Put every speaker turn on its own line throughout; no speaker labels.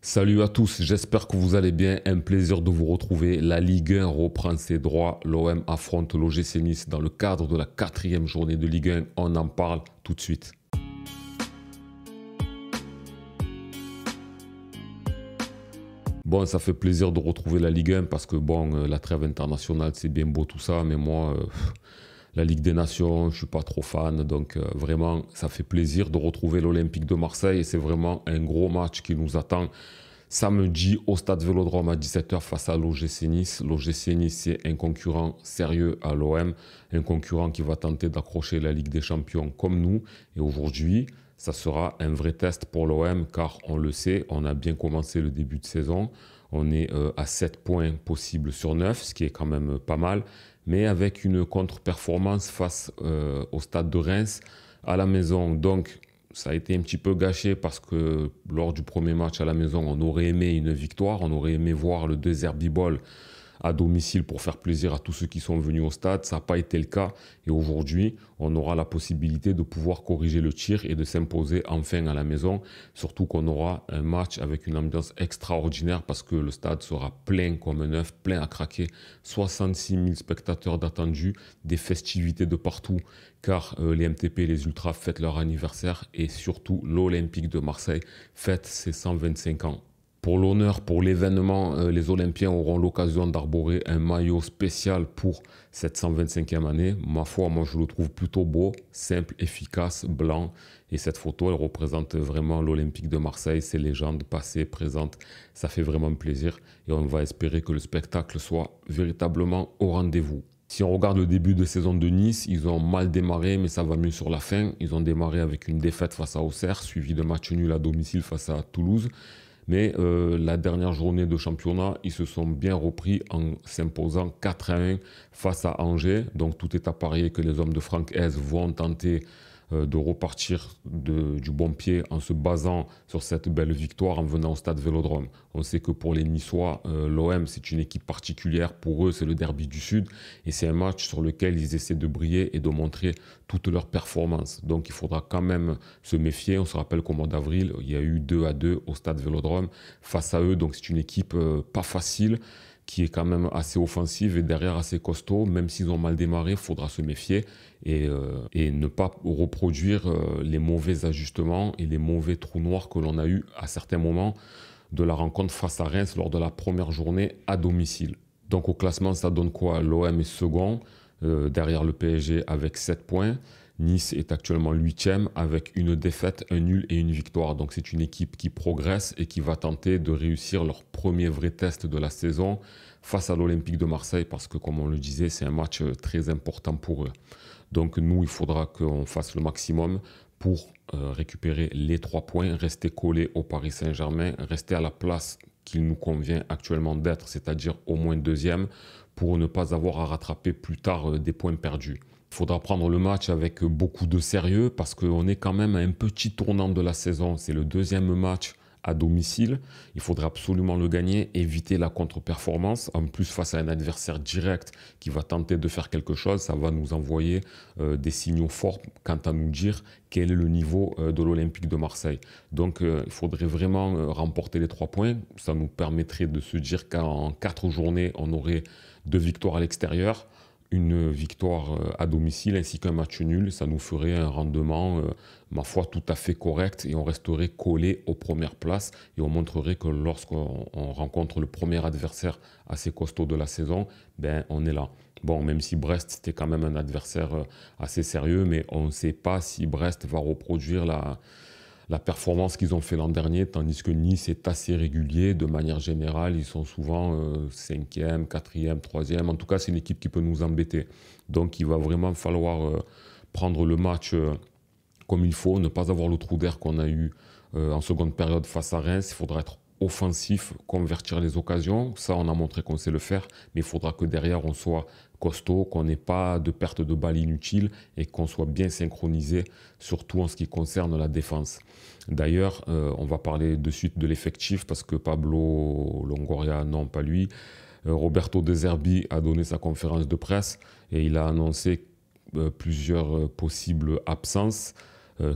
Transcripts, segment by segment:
Salut à tous, j'espère que vous allez bien. Un plaisir de vous retrouver. La Ligue 1 reprend ses droits. L'OM affronte l'OGC Nice dans le cadre de la 4e journée de Ligue 1. On en parle tout de suite. Bon, ça fait plaisir de retrouver la Ligue 1 parce que bon, la trêve internationale, c'est bien beau tout ça, mais moi, la Ligue des Nations, je suis pas trop fan, donc vraiment, ça fait plaisir de retrouver l'Olympique de Marseille et c'est vraiment un gros match qui nous attend samedi au Stade Vélodrome à 17h face à l'OGC Nice. L'OGC Nice, c'est un concurrent sérieux à l'OM, un concurrent qui va tenter d'accrocher la Ligue des Champions comme nous. Et aujourd'hui, ça sera un vrai test pour l'OM car on le sait, on a bien commencé le début de saison. On est à 7 points possibles sur 9, ce qui est quand même pas mal, mais avec une contre-performance face au Stade de Reims à la maison. Donc, ça a été un petit peu gâché parce que lors du premier match à la maison, on aurait aimé une victoire, on aurait aimé voir le Derby Ball à domicile pour faire plaisir à tous ceux qui sont venus au stade. Ça n'a pas été le cas et aujourd'hui, on aura la possibilité de pouvoir corriger le tir et de s'imposer enfin à la maison. Surtout qu'on aura un match avec une ambiance extraordinaire parce que le stade sera plein comme un œuf, plein à craquer. 66 000 spectateurs d'attendus, des festivités de partout car les MTP et les Ultras fêtent leur anniversaire et surtout l'Olympique de Marseille fête ses 125 ans. Pour l'honneur, pour l'événement, les Olympiens auront l'occasion d'arborer un maillot spécial pour cette 125e année. Ma foi, moi je le trouve plutôt beau, simple, efficace, blanc. Et cette photo, elle représente vraiment l'Olympique de Marseille, ses légendes passées, présentes. Ça fait vraiment plaisir et on va espérer que le spectacle soit véritablement au rendez-vous. Si on regarde le début de saison de Nice, ils ont mal démarré, mais ça va mieux sur la fin. Ils ont démarré avec une défaite face à Auxerre, suivi de match nul à domicile face à Toulouse. Mais la dernière journée de championnat, ils se sont bien repris en s'imposant 4-1 face à Angers. Donc tout est à parier que les hommes de Franck Hez vont tenter de repartir du bon pied en se basant sur cette belle victoire en venant au Stade Vélodrome. On sait que pour les Niçois, l'OM c'est une équipe particulière. Pour eux, c'est le derby du Sud et c'est un match sur lequel ils essaient de briller et de montrer toute leur performance. Donc il faudra quand même se méfier. On se rappelle qu'au mois d'avril, il y a eu 2-2 au Stade Vélodrome face à eux. Donc c'est une équipe pas facile, qui est quand même assez offensive et derrière assez costaud. Même s'ils ont mal démarré, il faudra se méfier et ne pas reproduire les mauvais ajustements et les mauvais trous noirs que l'on a eu à certains moments de la rencontre face à Reims lors de la première journée à domicile. Donc au classement, ça donne quoi? L'OM est second, derrière le PSG avec 7 points. Nice est actuellement 8e avec une défaite, un nul et une victoire. Donc c'est une équipe qui progresse et qui va tenter de réussir leur premier vrai test de la saison face à l'Olympique de Marseille parce que comme on le disait, c'est un match très important pour eux. Donc nous, il faudra qu'on fasse le maximum pour récupérer les 3 points, rester collé au Paris Saint-Germain, rester à la place qu'il nous convient actuellement d'être, c'est-à-dire au moins 2e, pour ne pas avoir à rattraper plus tard des points perdus. Il faudra prendre le match avec beaucoup de sérieux parce qu'on est quand même à un petit tournant de la saison. C'est le 2e match à domicile. Il faudra absolument le gagner, éviter la contre-performance. En plus, face à un adversaire direct qui va tenter de faire quelque chose, ça va nous envoyer des signaux forts quant à nous dire quel est le niveau de l'Olympique de Marseille. Donc, il faudrait vraiment remporter les 3 points. Ça nous permettrait de se dire qu'en 4 journées, on aurait 2 victoires à l'extérieur, une victoire à domicile ainsi qu'un match nul. Ça nous ferait un rendement, ma foi, tout à fait correct et on resterait collé aux premières places et on montrerait que lorsqu'on rencontre le premier adversaire assez costaud de la saison, ben, on est là. Bon, même si Brest, c'était quand même un adversaire assez sérieux, mais on ne sait pas si Brest va reproduire la performance qu'ils ont fait l'an dernier, tandis que Nice est assez régulier. De manière générale, ils sont souvent 5e, 4e, 3e. En tout cas, c'est une équipe qui peut nous embêter. Donc, il va vraiment falloir prendre le match comme il faut, ne pas avoir le trou d'air qu'on a eu en seconde période face à Reims. Il faudra être offensif, convertir les occasions. Ça, on a montré qu'on sait le faire, mais il faudra que derrière, on soit costaud, qu'on n'ait pas de perte de balles inutile et qu'on soit bien synchronisé, surtout en ce qui concerne la défense. D'ailleurs, on va parler de suite de l'effectif parce que Pablo Longoria, non, pas lui. Roberto De Zerbi a donné sa conférence de presse et il a annoncé plusieurs possibles absences.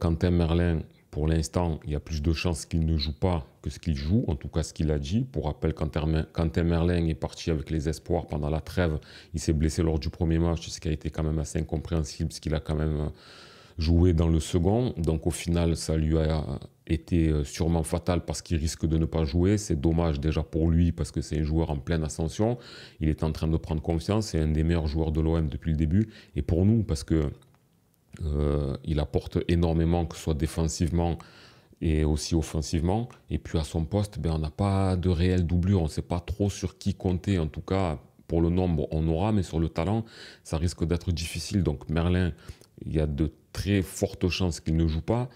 Quentin Merlin Pour l'instant, il y a plus de chances qu'il ne joue pas que ce qu'il joue, en tout cas ce qu'il a dit. Pour rappel, Quentin Merlin est parti avec les espoirs pendant la trêve. Il s'est blessé lors du premier match, ce qui a été quand même assez incompréhensible, parce qu'il a quand même joué dans le second. Donc au final, ça lui a été sûrement fatal parce qu'il risque de ne pas jouer. C'est dommage déjà pour lui parce que c'est un joueur en pleine ascension. Il est en train de prendre confiance. C'est un des meilleurs joueurs de l'OM depuis le début. Et pour nous, parce que il apporte énormément, que ce soit défensivement et aussi offensivement. Et puis à son poste, on n'a pas de réelle doublure. On ne sait pas trop sur qui compter. En tout cas, pour le nombre, on aura, mais sur le talent, ça risque d'être difficile. Donc Merlin, il y a de très fortes chances qu'il ne joue pas.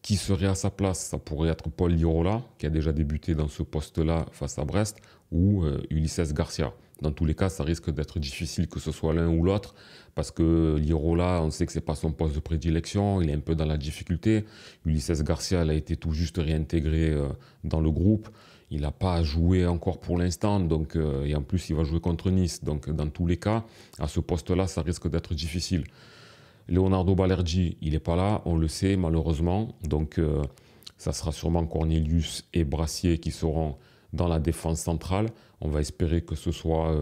Qui serait à sa place? Ça pourrait être Paul Lirola, qui a déjà débuté dans ce poste-là face à Brest, ou Ulisses Garcia. Dans tous les cas, ça risque d'être difficile que ce soit l'un ou l'autre, parce que Lirola, on sait que ce n'est pas son poste de prédilection, il est un peu dans la difficulté. Ulisses Garcia, il a été tout juste réintégré dans le groupe. Il n'a pas joué encore pour l'instant, et en plus, il va jouer contre Nice. Donc, dans tous les cas, à ce poste-là, ça risque d'être difficile. Leonardo Balerdi, il n'est pas là, on le sait malheureusement. Donc ça sera sûrement Cornelius et Brassier qui seront dans la défense centrale. On va espérer que ce soit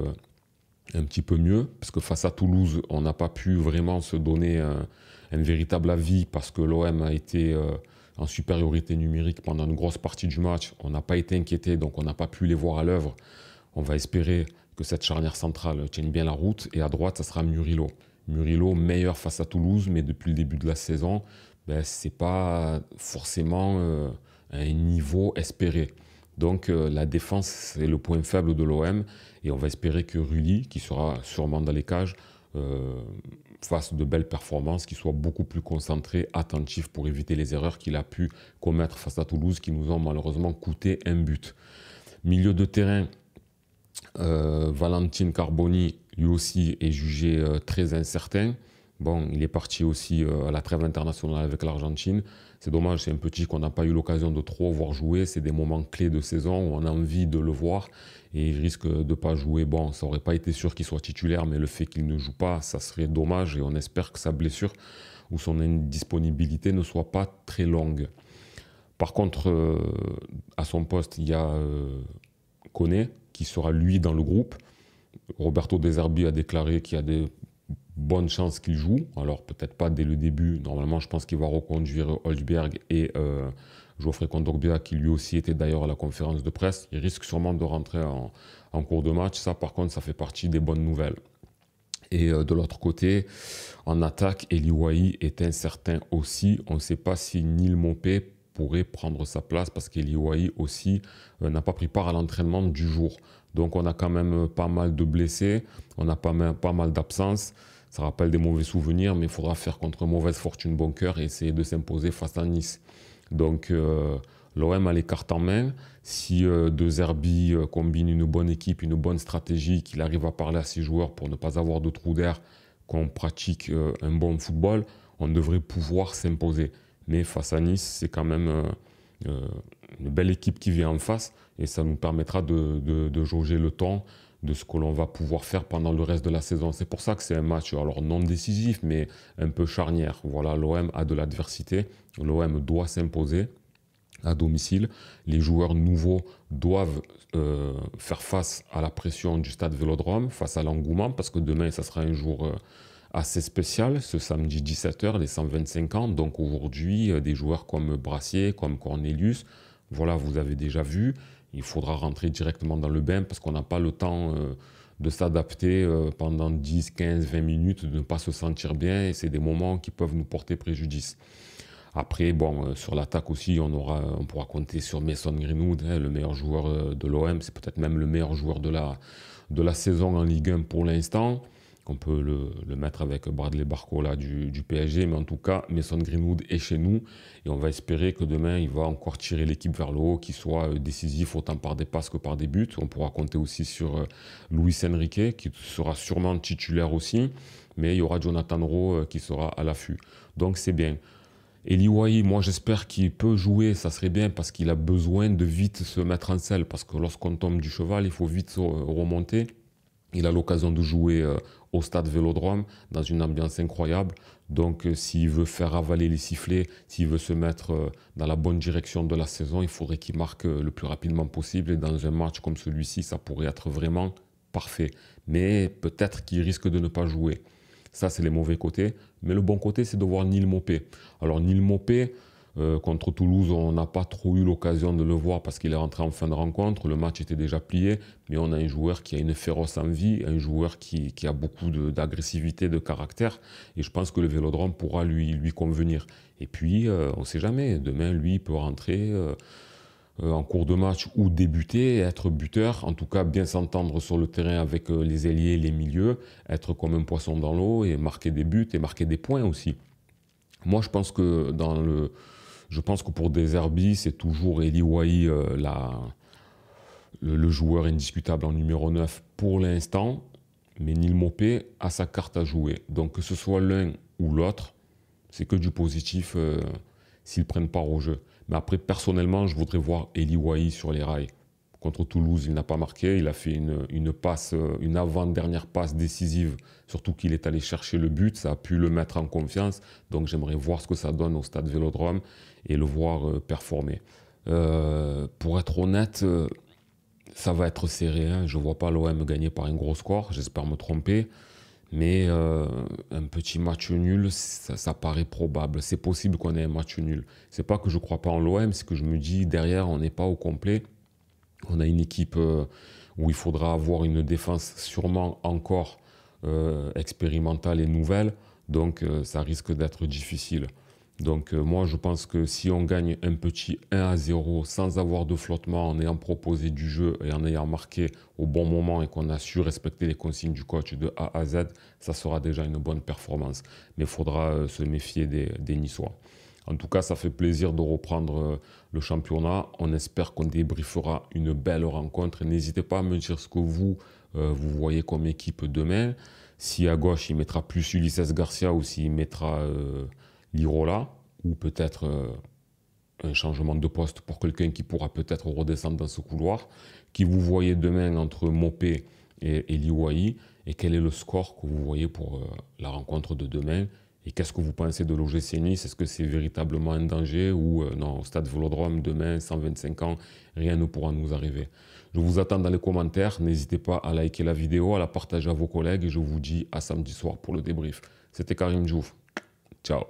un petit peu mieux, parce que face à Toulouse, on n'a pas pu vraiment se donner un véritable avis, parce que l'OM a été en supériorité numérique pendant une grosse partie du match. On n'a pas été inquiété, donc on n'a pas pu les voir à l'œuvre. On va espérer que cette charnière centrale tienne bien la route. Et à droite, ça sera Murillo. Murillo, meilleur face à Toulouse, mais depuis le début de la saison, ce n'est pas forcément un niveau espéré. Donc la défense, c'est le point faible de l'OM. Et on va espérer que Rulli, qui sera sûrement dans les cages, fasse de belles performances, qu'il soit beaucoup plus concentré, attentif pour éviter les erreurs qu'il a pu commettre face à Toulouse, qui nous ont malheureusement coûté un but. Milieu de terrain, Valentin Carboni, lui aussi, est jugé très incertain. Bon, il est parti aussi à la trêve internationale avec l'Argentine. C'est dommage, c'est un petit qu'on n'a pas eu l'occasion de trop voir jouer. C'est des moments clés de saison où on a envie de le voir et il risque de ne pas jouer. Bon, ça n'aurait pas été sûr qu'il soit titulaire, mais le fait qu'il ne joue pas, ça serait dommage et on espère que sa blessure ou son indisponibilité ne soit pas très longue. Par contre, à son poste, il y a Koné, qui sera lui dans le groupe. Roberto De Zerbi a déclaré qu'il y a des bonnes chances qu'il joue. Alors peut-être pas dès le début. Normalement, je pense qu'il va reconduire Holzberg et Geoffrey Kondogbia, qui lui aussi était d'ailleurs à la conférence de presse. Il risque sûrement de rentrer en cours de match. Ça, par contre, ça fait partie des bonnes nouvelles. Et de l'autre côté, en attaque, Eli Wahi est incertain aussi. On ne sait pas si Neil Maupay pourrait prendre sa place, parce qu'Eli Wahi aussi n'a pas pris part à l'entraînement du jour. Donc on a quand même pas mal de blessés, on a pas mal d'absences. Ça rappelle des mauvais souvenirs, mais il faudra faire contre mauvaise fortune bon cœur et essayer de s'imposer face à Nice. Donc l'OM a les cartes en main. Si De Zerbi combine une bonne équipe, une bonne stratégie, qu'il arrive à parler à ses joueurs pour ne pas avoir de trou d'air, qu'on pratique un bon football, on devrait pouvoir s'imposer. Mais face à Nice, c'est quand même une belle équipe qui vient en face et ça nous permettra de jauger le temps de ce que l'on va pouvoir faire pendant le reste de la saison. C'est pour ça que c'est un match, alors non décisif, mais un peu charnière. Voilà, l'OM a de l'adversité, l'OM doit s'imposer à domicile. Les joueurs nouveaux doivent faire face à la pression du stade Vélodrome, face à l'engouement, parce que demain, ça sera un jour assez spécial, ce samedi 17h, les 125 ans. Donc aujourd'hui, des joueurs comme Brassier, comme Cornelius, voilà, vous avez déjà vu. Il faudra rentrer directement dans le bain parce qu'on n'a pas le temps de s'adapter pendant 10, 15, 20 minutes, de ne pas se sentir bien. Et c'est des moments qui peuvent nous porter préjudice. Après, bon, sur l'attaque aussi, on pourra compter sur Mason Greenwood, le meilleur joueur de l'OM. C'est peut-être même le meilleur joueur de la saison en Ligue 1 pour l'instant. On peut le mettre avec Bradley Barcola du PSG, mais en tout cas, Mason Greenwood est chez nous et on va espérer que demain, il va encore tirer l'équipe vers le haut, qu'il soit décisif autant par des passes que par des buts. On pourra compter aussi sur Luis Enrique, qui sera sûrement titulaire aussi, mais il y aura Jonathan Rowe qui sera à l'affût. Donc c'est bien. Eli Wahi, moi j'espère qu'il peut jouer, ça serait bien parce qu'il a besoin de vite se mettre en selle, parce que lorsqu'on tombe du cheval, il faut vite remonter. Il a l'occasion de jouer au stade Vélodrome, dans une ambiance incroyable. Donc, s'il veut faire avaler les sifflets, s'il veut se mettre dans la bonne direction de la saison, il faudrait qu'il marque le plus rapidement possible. Et dans un match comme celui-ci, ça pourrait être vraiment parfait. Mais peut-être qu'il risque de ne pas jouer. Ça, c'est les mauvais côtés. Mais le bon côté, c'est de voir Neal Maupay. Alors, Neal Maupay, contre Toulouse, on n'a pas trop eu l'occasion de le voir parce qu'il est rentré en fin de rencontre. Le match était déjà plié, mais on a un joueur qui a une féroce envie, un joueur qui a beaucoup d'agressivité, de caractère. Et je pense que le Vélodrome pourra lui convenir. Et puis, on ne sait jamais. Demain, lui, il peut rentrer en cours de match ou débuter, être buteur. En tout cas, bien s'entendre sur le terrain avec les ailiers, les milieux, être comme un poisson dans l'eau et marquer des buts et marquer des points aussi. Moi, je pense que pour des Zerbi, c'est toujours Eli Wahi le joueur indiscutable en numéro 9 pour l'instant. Mais Neal Maupay a sa carte à jouer. Donc que ce soit l'un ou l'autre, c'est que du positif s'ils prennent part au jeu. Mais après, personnellement, je voudrais voir Eli Wahi sur les rails. Contre Toulouse, il n'a pas marqué. Il a fait une passe, une avant-dernière passe décisive. Surtout qu'il est allé chercher le but. Ça a pu le mettre en confiance. Donc j'aimerais voir ce que ça donne au stade Vélodrome et le voir performer. Pour être honnête, ça va être serré. Hein. Je ne vois pas l'OM gagner par un gros score. J'espère me tromper. Mais un petit match nul, ça paraît probable. C'est possible qu'on ait un match nul. C'est pas que je ne crois pas en l'OM, c'est que je me dis derrière, on n'est pas au complet. On a une équipe où il faudra avoir une défense sûrement encore expérimentale et nouvelle. Donc ça risque d'être difficile. Donc moi je pense que si on gagne un petit 1-0 sans avoir de flottement, en ayant proposé du jeu et en ayant marqué au bon moment et qu'on a su respecter les consignes du coach de A à Z, ça sera déjà une bonne performance. Mais il faudra se méfier des Niçois. En tout cas, ça fait plaisir de reprendre le championnat. On espère qu'on débriefera une belle rencontre. N'hésitez pas à me dire ce que vous voyez comme équipe demain. Si à gauche, il mettra plus Ulisses Garcia ou s'il mettra Lirola, ou peut-être un changement de poste pour quelqu'un qui pourra peut-être redescendre dans ce couloir. Qui vous voyez demain entre Maupay et Eli Wahi, et quel est le score que vous voyez pour la rencontre de demain. Et qu'est-ce que vous pensez de l'OGC Nice? Est-ce que c'est véritablement un danger ou non, au stade Vélodrome, demain, 125 ans, rien ne pourra nous arriver? Je vous attends dans les commentaires. N'hésitez pas à liker la vidéo, à la partager à vos collègues et je vous dis à samedi soir pour le débrief. C'était Karim Diouf. Ciao.